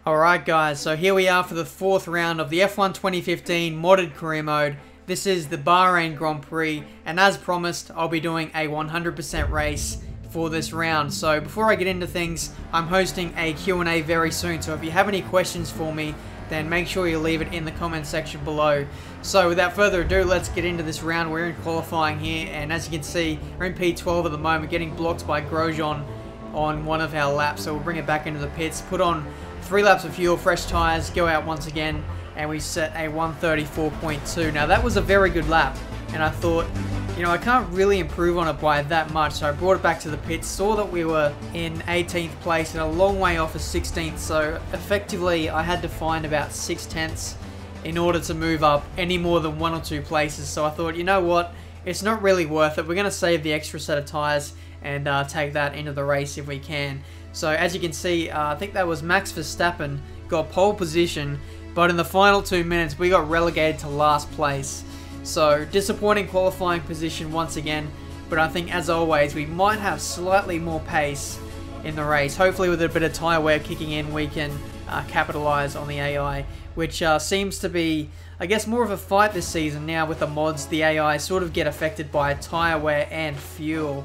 Alright guys, so here we are for the fourth round of the F1 2015 modded career mode. This is the Bahrain Grand Prix, and as promised, I'll be doing a 100% race for this round. So before I get into things, I'm hosting a Q&A very soon, so if you have any questions for me, then make sure you leave it in the comment section below. So without further ado, let's get into this round. We're in qualifying here, and as you can see, we're in P12 at the moment, getting blocked by Grosjean on one of our laps. So we'll bring it back into the pits, put on 3 laps of fuel, fresh tyres, go out once again, and we set a 134.2. Now that was a very good lap, and I thought, you know, I can't really improve on it by that much, so I brought it back to the pits, saw that we were in 18th place and a long way off of 16th, so effectively I had to find about 6/10 in order to move up any more than 1 or 2 places. So I thought, you know what, it's not really worth it. We're going to save the extra set of tyres and take that into the race if we can. So as you can see, I think that was Max Verstappen got pole position, but in the final 2 minutes we got relegated to last place. So disappointing qualifying position once again, but I think as always we might have slightly more pace in the race. Hopefully with a bit of tyre wear kicking in we can capitalise on the AI, which seems to be, I guess, more of a fight this season now with the mods. The AI sort of get affected by tyre wear and fuel.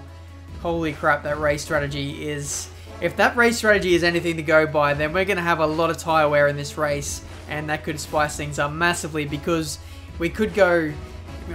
Holy crap, that race strategy is... If that race strategy is anything to go by, then we're going to have a lot of tyre wear in this race, and that could spice things up massively, because we could go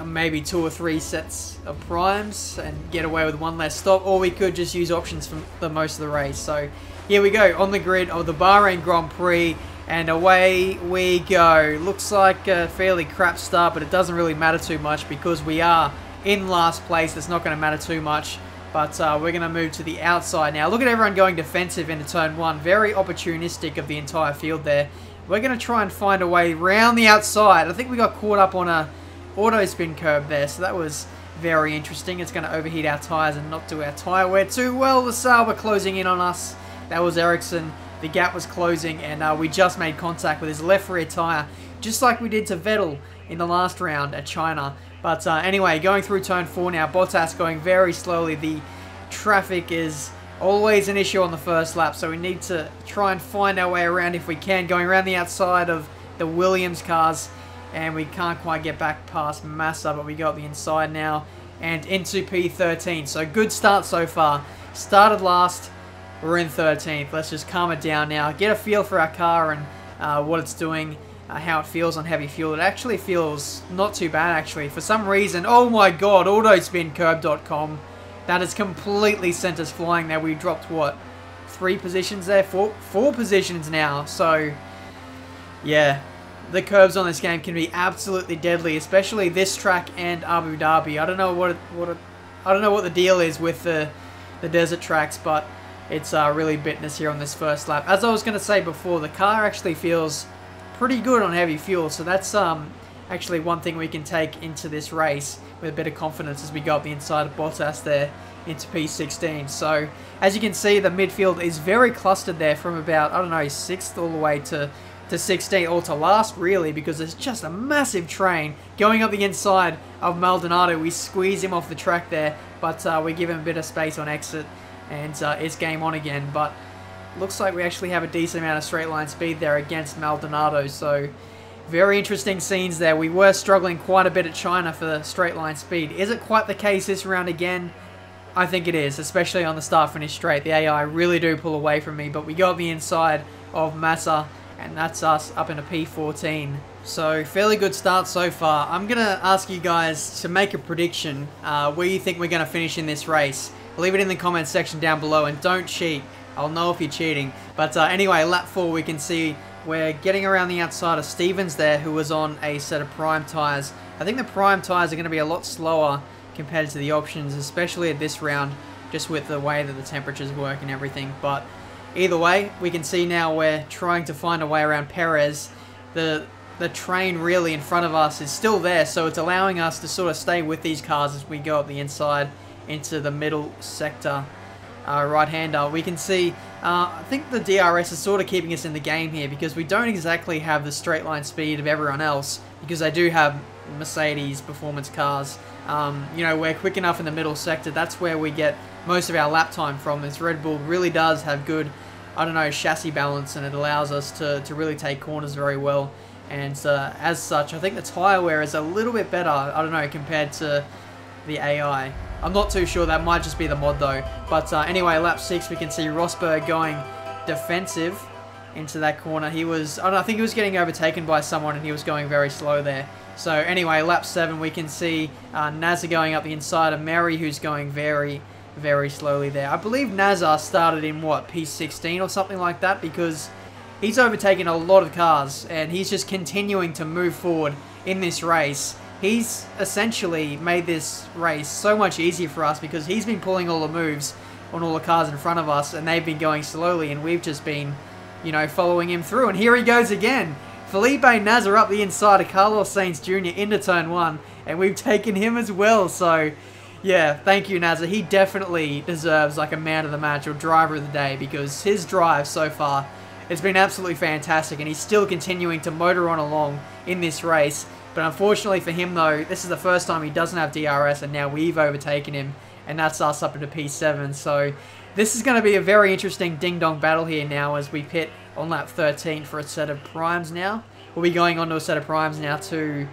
maybe 2 or 3 sets of primes and get away with 1 less stop, or we could just use options for the most of the race. So here we go on the grid of the Bahrain Grand Prix, and away we go. Looks like a fairly crap start, but it doesn't really matter too much because we are in last place. It's not going to matter too much. But we're going to move to the outside now. Look at everyone going defensive into turn 1. Very opportunistic of the entire field there. We're going to try and find a way round the outside. I think we got caught up on a auto spin curb there, so that was very interesting. It's going to overheat our tyres and not do our tyre wear too well. The Sauber closing in on us. That was Ericsson. The gap was closing, and we just made contact with his left rear tyre, just like we did to Vettel in the last round at China. But anyway, going through turn 4 now, Bottas going very slowly. The traffic is always an issue on the first lap, so we need to try and find our way around if we can, going around the outside of the Williams cars, and we can't quite get back past Massa, but we got the inside now and into P13. So good start so far. Started last, we're in 13th. Let's just calm it down now, get a feel for our car and what it's doing. How it feels on heavy fuel. It actually feels not too bad, actually. For some reason, oh my god, autospincurb.com. That has completely sent us flying there. We dropped, what, 3 positions there? 4 positions now. So, yeah, the curbs on this game can be absolutely deadly, especially this track and Abu Dhabi. I don't know what the deal is with the desert tracks, but it's really bitten us here on this first lap. As I was going to say before, the car actually feels pretty good on heavy fuel, so that's actually one thing we can take into this race with a bit of confidence as we go up the inside of Bottas there into P16. So as you can see, the midfield is very clustered there from about, I don't know, 6th all the way to 16th, or to last really, because there's just a massive train going up the inside of Maldonado. We squeeze him off the track there, but we give him a bit of space on exit, and it's game on again. But looks like we actually have a decent amount of straight line speed there against Maldonado, so very interesting scenes there. We were struggling quite a bit at China for the straight line speed. Is it quite the case this round again? I think it is, especially on the start-finish straight. The AI really do pull away from me, but we got the inside of Massa, and that's us up into P14. So fairly good start so far. I'm going to ask you guys to make a prediction where you think we're going to finish in this race. Leave it in the comments section down below, and don't cheat. I'll know if you're cheating. But anyway, lap 4 we can see we're getting around the outside of Stevens there, who was on a set of prime tyres. I think the prime tyres are going to be a lot slower compared to the options, especially at this round, just with the way that the temperatures work and everything. But either way, we can see now we're trying to find a way around Perez. The train really in front of us is still there, so it's allowing us to sort of stay with these cars as we go up the inside into the middle sector. Right-hander, we can see, I think the DRS is sort of keeping us in the game here, because we don't exactly have the straight line speed of everyone else, because they do have Mercedes performance cars. You know, we're quick enough in the middle sector. That's where we get most of our lap time from. This Red Bull really does have good I don't know, chassis balance, and it allows us to really take corners very well. And as such, I think the tyre wear is a little bit better, I don't know, compared to the AI. I'm not too sure, that might just be the mod though. But anyway, lap 6, we can see Rosberg going defensive into that corner. He was, I don't know, I think he was getting overtaken by someone and he was going very slow there. So anyway, lap 7, we can see Nazar going up the inside of Mary, who's going very, very slowly there. I believe Nazar started in, what, P16 or something like that, because he's overtaken a lot of cars and he's just continuing to move forward in this race. He's essentially made this race so much easier for us because he's been pulling all the moves on all the cars in front of us and they've been going slowly and we've just been, you know, following him through. And here he goes again. Felipe Nasr up the inside of Carlos Sainz Jr. into turn 1, and we've taken him as well. So, yeah, thank you, Nasr. He definitely deserves like a man of the match or driver of the day because his drive so far has been absolutely fantastic, and he's still continuing to motor on along in this race. But unfortunately for him, though, this is the first time he doesn't have DRS, and now we've overtaken him, and that's us up into P7. So this is going to be a very interesting ding-dong battle here now as we pit on lap 13 for a set of primes now. We'll be going on to a set of primes now to,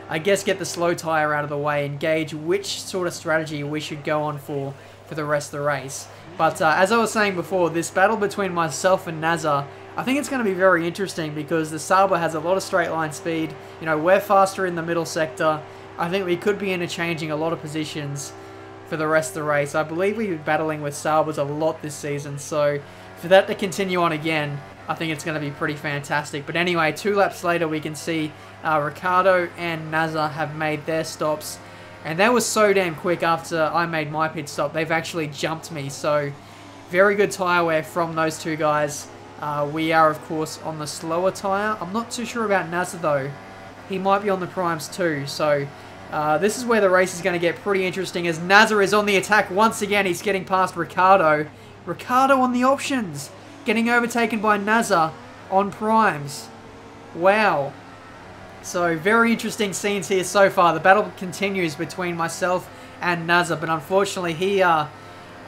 I guess, get the slow tyre out of the way and gauge which sort of strategy we should go on for the rest of the race. But as I was saying before, this battle between myself and Nazar, I think it's going to be very interesting because the Sauber has a lot of straight line speed. You know, we're faster in the middle sector. I think we could be interchanging a lot of positions for the rest of the race. I believe we've been battling with Saubers a lot this season, so for that to continue on again, I think it's going to be pretty fantastic. But anyway, 2 laps later, we can see Ricciardo and Nazar have made their stops. And that was so damn quick after I made my pit stop. They've actually jumped me. So, very good tyre wear from those 2 guys. We are, of course, on the slower tyre. I'm not too sure about Nazar, though. He might be on the primes, too. So, this is where the race is going to get pretty interesting as Nazar is on the attack once again. He's getting past Ricciardo. Ricciardo on the options, getting overtaken by Nazar on primes. Wow. So very interesting scenes here so far. The battle continues between myself and Nazar, but unfortunately he, I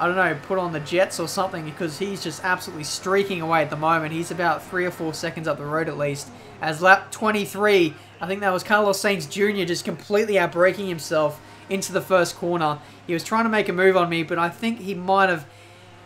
don't know, put on the jets or something because he's just absolutely streaking away at the moment. He's about 3 or 4 seconds up the road at least. As lap 23, I think that was Carlos Sainz Jr. just completely outbraking himself into the first corner. He was trying to make a move on me, but I think he might have,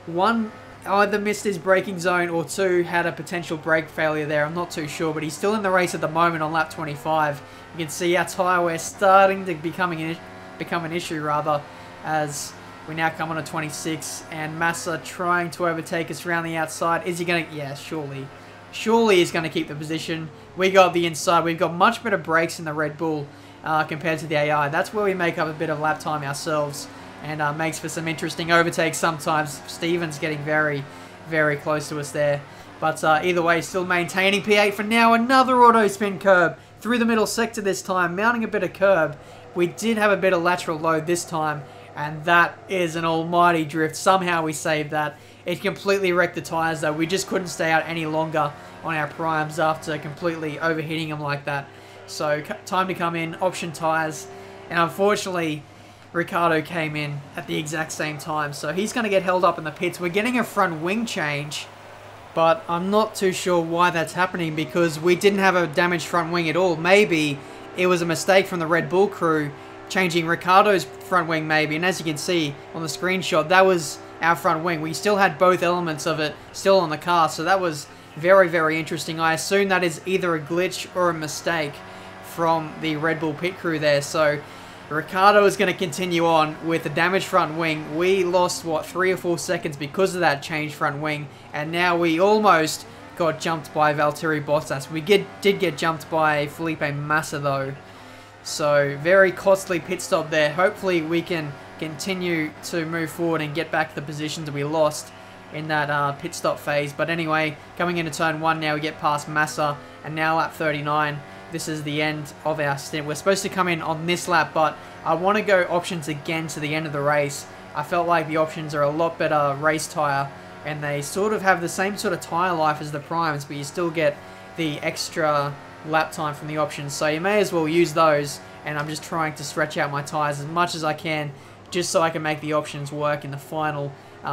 one, either missed his braking zone or 2, had a potential brake failure there. I'm not too sure, but he's still in the race at the moment on lap 25. You can see our tyre wear starting to become an issue rather, as we now come on to 26, and Massa trying to overtake us around the outside. Is he going to? Yeah, surely. Surely he's going to keep the position. We got the inside. We've got much better brakes in the Red Bull compared to the AI. That's where we make up a bit of lap time ourselves, and makes for some interesting overtakes sometimes. Steven's getting very, very close to us there. But either way, still maintaining P8 for now. Another auto spin curb through the middle sector this time, mounting a bit of curb. We did have a bit of lateral load this time, and that is an almighty drift. Somehow we saved that. It completely wrecked the tyres though. We just couldn't stay out any longer on our primes after completely overheating them like that. So time to come in, option tyres, and unfortunately Ricciardo came in at the exact same time, so he's going to get held up in the pits. We're getting a front wing change, but I'm not too sure why that's happening because we didn't have a damaged front wing at all. Maybe it was a mistake from the Red Bull crew changing Ricciardo's front wing maybe, and as you can see on the screenshot, that was our front wing. We still had both elements of it still on the car, so that was very, very interesting. I assume that is either a glitch or a mistake from the Red Bull pit crew there, so Ricciardo is going to continue on with the damaged front wing. We lost, what, 3 or 4 seconds because of that changed front wing, and now we almost got jumped by Valtteri Bottas. We did get jumped by Felipe Massa though, so very costly pit stop there. Hopefully we can continue to move forward and get back to the positions that we lost in that pit stop phase. But anyway, coming into turn 1 now, we get past Massa, and now lap 39. This is the end of our stint. We're supposed to come in on this lap, but I want to go options again to the end of the race. I felt like the options are a lot better race tyre, and they sort of have the same sort of tyre life as the primes, but you still get the extra lap time from the options. So you may as well use those, and I'm just trying to stretch out my tyres as much as I can, just so I can make the options work in the final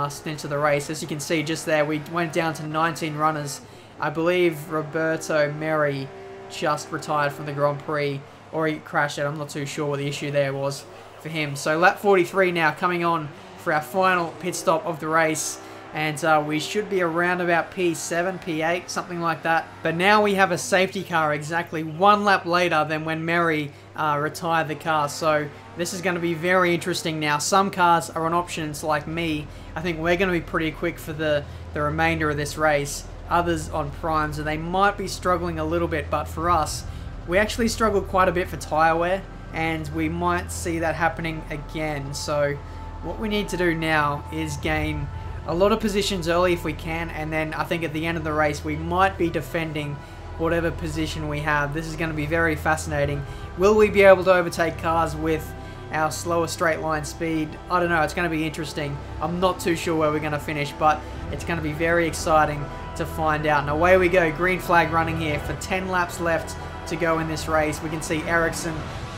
stint of the race. As you can see just there, we went down to 19 runners. I believe Roberto Merri just retired from the Grand Prix, or he crashed it. I'm not too sure what the issue there was for him. So lap 43 now coming on for our final pit stop of the race. And we should be around about P7, P8, something like that. But now we have a safety car exactly 1 lap later than when Merri retired the car. So this is going to be very interesting now. Some cars are on options like me. I think we're going to be pretty quick for the remainder of this race. Others on primes, and they might be struggling a little bit. But for us, we actually struggled quite a bit for tyre wear, and we might see that happening again. So what we need to do now is gain a lot of positions early if we can, and then I think at the end of the race we might be defending whatever position we have. This is going to be very fascinating. Will we be able to overtake cars with our slower straight line speed? I don't know, it's going to be interesting. I'm not too sure where we're going to finish, but it's going to be very exciting to find out. And away we go, green flag running here for 10 laps left to go in this race. We can see Ericsson,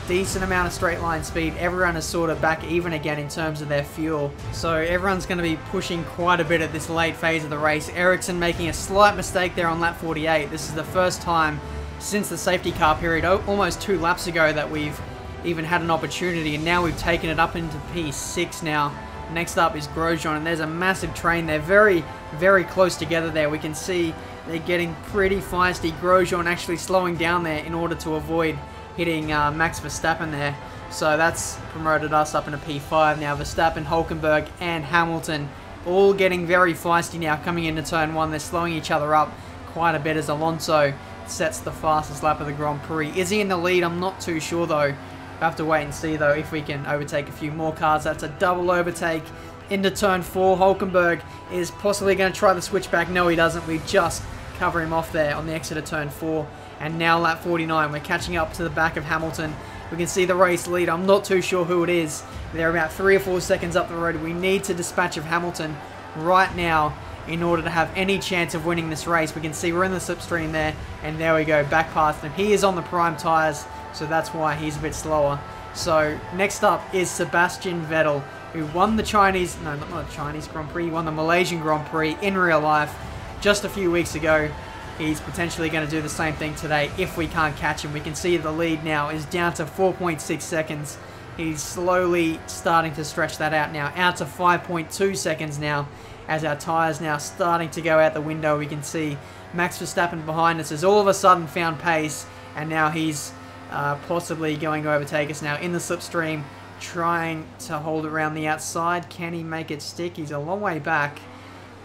decent amount of straight line speed. Everyone is sort of back even again in terms of their fuel. So everyone's going to be pushing quite a bit at this late phase of the race. Ericsson making a slight mistake there on lap 48. This is the first time since the safety car period, almost 2 laps ago, that we've even had an opportunity, and now we've taken it up into P6 now. Next up is Grosjean, and there's a massive train. They're very, very close together there. We can see they're getting pretty feisty. Grosjean actually slowing down there in order to avoid hitting Max Verstappen there. So that's promoted us up into P5 now. Verstappen, Hulkenberg and Hamilton all getting very feisty now coming into turn 1. They're slowing each other up quite a bit as Alonso sets the fastest lap of the Grand Prix. Is he in the lead? I'm not too sure though. We'll have to wait and see though if we can overtake a few more cars. That's a double overtake into turn 4. Hulkenberg is possibly going to try the switchback. No, he doesn't. We just cover him off there on the exit of turn 4. And now lap 49, we're catching up to the back of Hamilton. We can see the race lead. I'm not too sure who it is. They're about 3 or 4 seconds up the road. We need to dispatch of Hamilton right now in order to have any chance of winning this race. We can see we're in the slipstream there, and there we go, back past him. He is on the prime tyres, so that's why he's a bit slower. So next up is Sebastian Vettel, who won the Chinese, no, not the Chinese Grand Prix, he won the Malaysian Grand Prix in real life just a few weeks ago. He's potentially going to do the same thing today if we can't catch him. We can see the lead now is down to 4.6 seconds. He's slowly starting to stretch that out now, out to 5.2 seconds now, as our tyres now starting to go out the window. We can see Max Verstappen behind us has all of a sudden found pace, and now he's possibly going to overtake us now in the slipstream, trying to hold it around the outside. Can he make it stick? He's a long way back,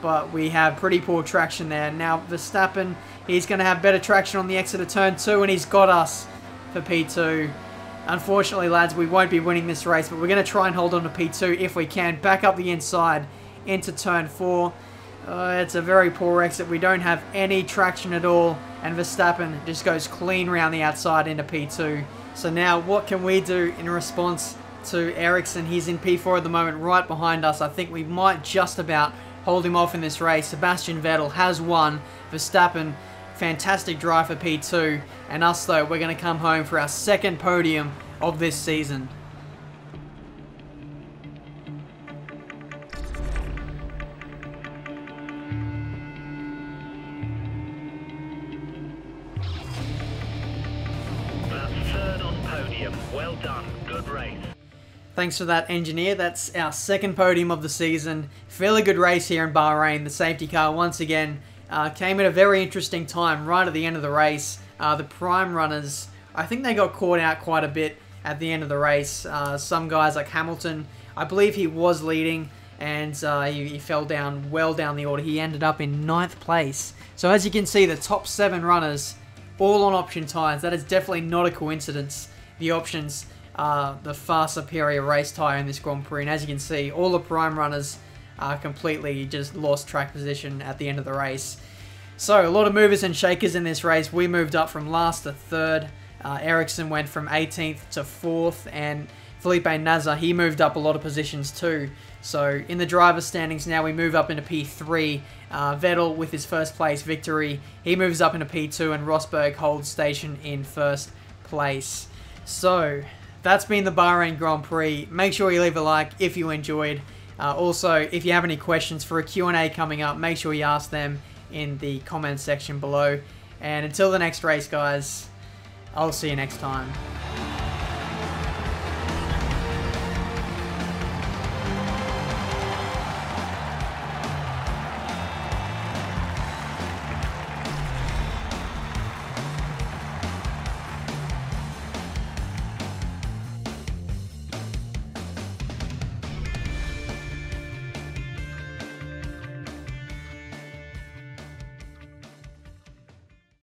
but we have pretty poor traction there. Now Verstappen, he's going to have better traction on the exit of turn 2, and he's got us for P2. Unfortunately, lads, we won't be winning this race, but we're going to try and hold on to P2 if we can. Back up the inside into turn 4. It's a very poor exit. We don't have any traction at all, and Verstappen just goes clean around the outside into P2. So now what can we do in response to Ericsson? He's in P4 at the moment, right behind us. I think we might just about hold him off in this race. Sebastian Vettel has won. Verstappen, fantastic drive for P2. And us, though, we're going to come home for our second podium of this season. Third on podium. Well done. Good race. Thanks for that, engineer. That's our second podium of the season. Fairly good race here in Bahrain. The safety car, once again, came at a very interesting time right at the end of the race. The prime runners, I think they got caught out quite a bit at the end of the race. Some guys like Hamilton, I believe he was leading, and he fell down well down the order. He ended up in 9th place. So as you can see, the top 7 runners, all on option tyres. That is definitely not a coincidence. The options are the far superior race tyre in this Grand Prix. And as you can see, all the prime runners completely just lost track position at the end of the race. So a lot of movers and shakers in this race. We moved up from last to 3rd. Ericsson went from 18th to 4th, and Felipe Nasr, he moved up a lot of positions too. So in the driver's standings now, we move up into P3. Vettel with his first place victory, he moves up into P2, and Rosberg holds station in 1st place. So that's been the Bahrain Grand Prix. Make sure you leave a like if you enjoyed. Also, if you have any questions for a Q&A coming up, make sure you ask them in the comments section below. And until the next race, guys, I'll see you next time.